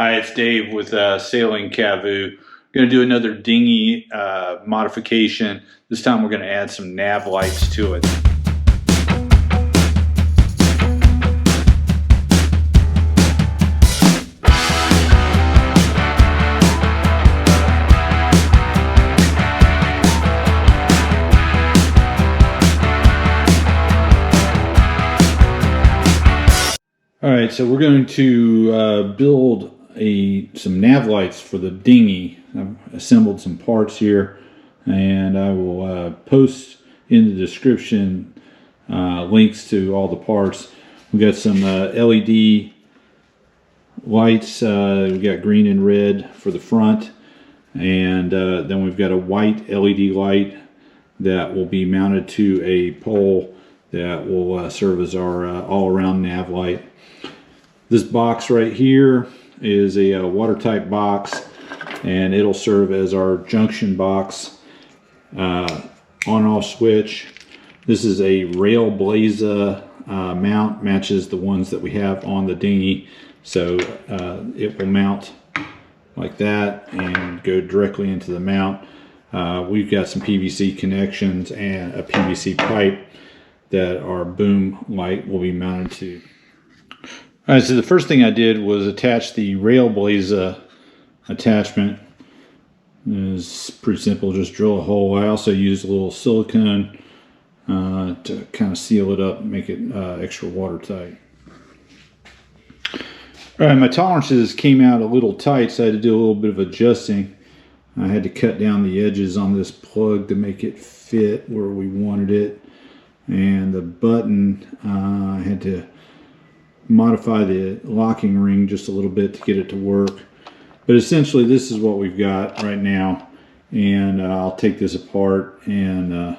Hi, it's Dave with Sailing Cavoo. We're going to do another dinghy modification. This time we're going to add some nav lights to it. All right, so we're going to build some nav lights for the dinghy. I've assembled some parts here, and I will post in the description links to all the parts. We got some LED lights. We got green and red for the front, and then we've got a white LED light that will be mounted to a pole that will serve as our all-around nav light. This box right here is a watertight box, and it'll serve as our junction box on-off switch. This is a Railblaza mount, matches the ones that we have on the dinghy, so it will mount like that and go directly into the mount. We've got some PVC connections and a PVC pipe that our boom light will be mounted to. All right, so the first thing I did was attach the Railblaza attachment. It's pretty simple, just drill a hole. I also used a little silicone to kind of seal it up and make it extra watertight. All right, my tolerances came out a little tight, so I had to do a little bit of adjusting. I had to cut down the edges on this plug to make it fit where we wanted it. And the button, I had to modify the locking ring just a little bit to get it to work. But essentially this is what we've got right now, and I'll take this apart and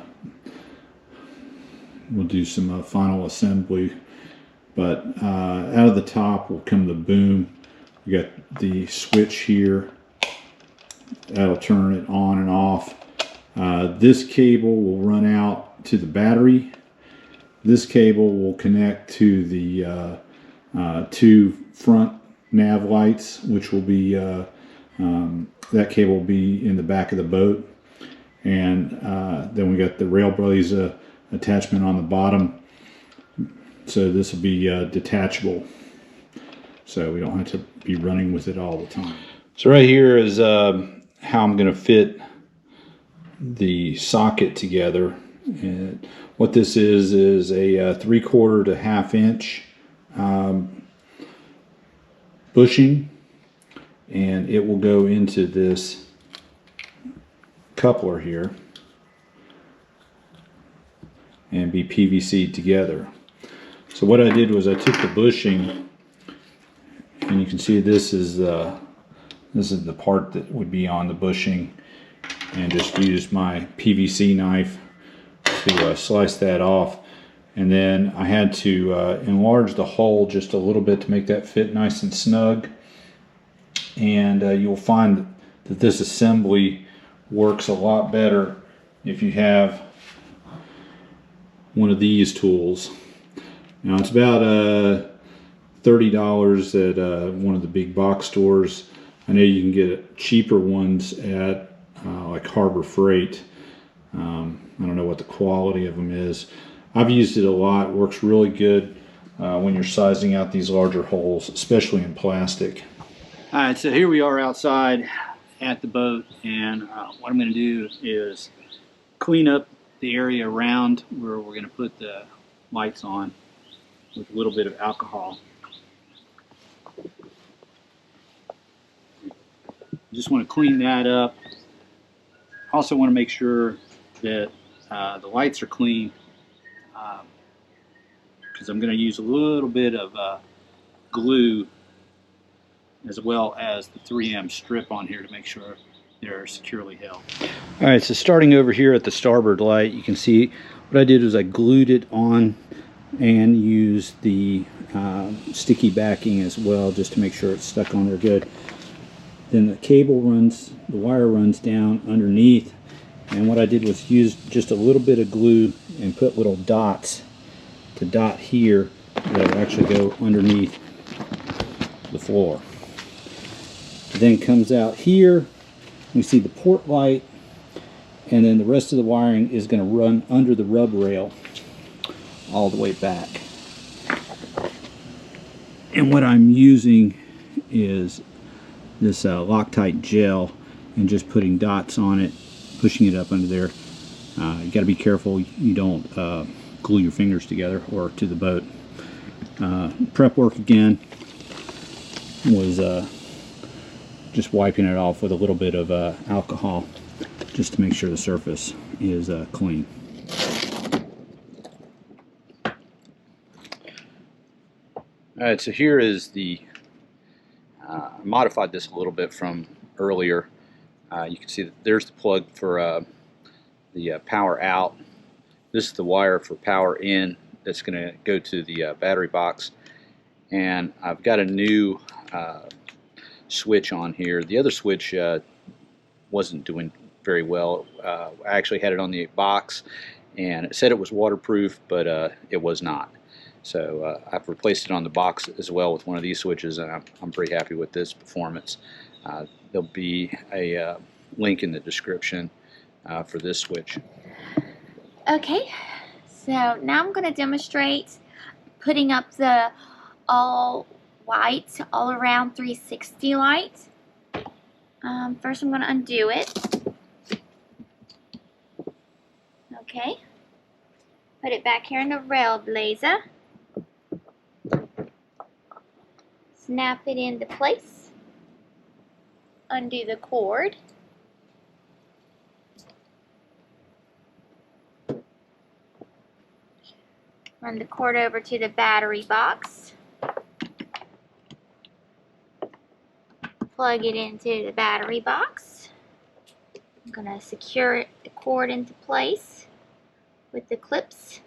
we'll do some final assembly. But out of the top will come the boom. We got the switch here that'll turn it on and off. This cable will run out to the battery. This cable will connect to the two front nav lights, which will be that cable will be in the back of the boat, and then we got the Railblaza attachment on the bottom, so this will be detachable, so we don't have to be running with it all the time. So right here is how I'm going to fit the socket together. And what this is a 3/4 to 1/2 inch bushing, and it will go into this coupler here and be PVC'd together. So what I did was I took the bushing, and you can see this is the part that would be on the bushing, and just used my PVC knife to slice that off. And then I had to enlarge the hole just a little bit to make that fit nice and snug. And you'll find that this assembly works a lot better if you have one of these tools. Now it's about $30 at one of the big box stores. I know you can get cheaper ones at like Harbor Freight. I don't know what the quality of them is. I've used it a lot. It works really good when you're sizing out these larger holes, especially in plastic. All right, so here we are outside at the boat, and what I'm going to do is clean up the area around where we're going to put the lights on with a little bit of alcohol. Just want to clean that up. Also want to make sure that the lights are clean, because I'm going to use a little bit of glue as well as the 3M strip on here to make sure they're securely held. All right, so starting over here at the starboard light, you can see what I did was I glued it on and used the sticky backing as well, just to make sure it's stuck on there good. Then the wire runs down underneath, and what I did was use just a little bit of glue and put little dots to dot here that will actually go underneath the floor. It then comes out here. We see the port light, and then the rest of the wiring is going to run under the rub rail all the way back. And what I'm using is this Loctite gel and just putting dots on it, pushing it up under there. You got to be careful you don't glue your fingers together or to the boat. Prep work again was just wiping it off with a little bit of alcohol just to make sure the surface is clean. Alright, so here is the I modified this a little bit from earlier. You can see that there's the plug for the power out. This is the wire for power in that's going to go to the battery box. And I've got a new switch on here. The other switch wasn't doing very well. I actually had it on the box and it said it was waterproof, but it was not. So I've replaced it on the box as well with one of these switches, and I'm pretty happy with this performance. There'll be a link in the description for this switch. Okay, so now I'm going to demonstrate putting up the all white, all around 360 light. First I'm going to undo it. Okay, put it back here in the Railblaza. Snap it into place. Undo the cord. Run the cord over to the battery box. Plug it into the battery box. I'm going to secure the cord into place with the clips.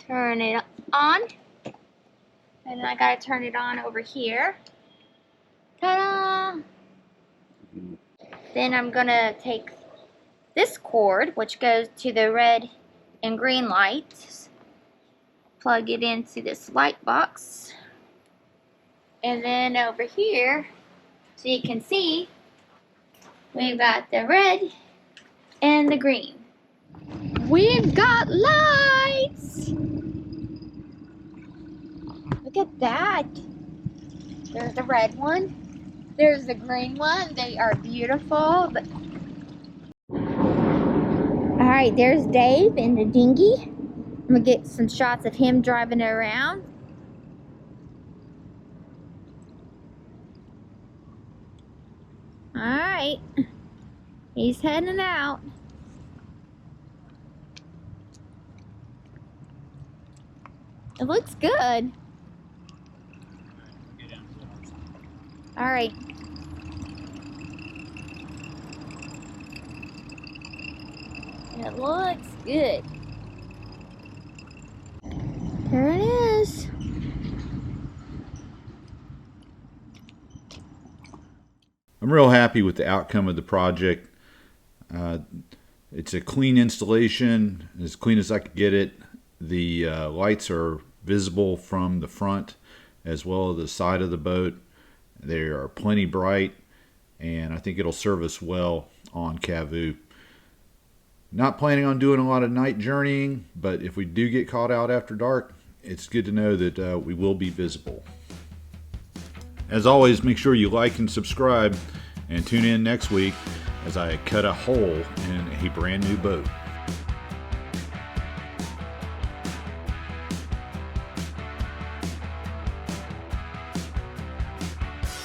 Turn it on. And then I got to turn it on over here. Ta-da! Then I'm going to take this cord, which goes to the red and green lights, plug it into this light box, and then over here, so you can see, we've got the red and the green. We've got lights! Look at that! There's the red one, there's the green one. They are beautiful. Alright, there's Dave in the dinghy. I'm going to get some shots of him driving around. Alright, he's heading out. It looks good. Alright. It looks good. There it is. I'm real happy with the outcome of the project. It's a clean installation, as clean as I could get it. The lights are visible from the front as well as the side of the boat. They are plenty bright, and I think it'll serve us well on Cavu. Not planning on doing a lot of night journeying, but if we do get caught out after dark, it's good to know that we will be visible. As always, make sure you like and subscribe, and tune in next week as I cut a hole in a brand new boat.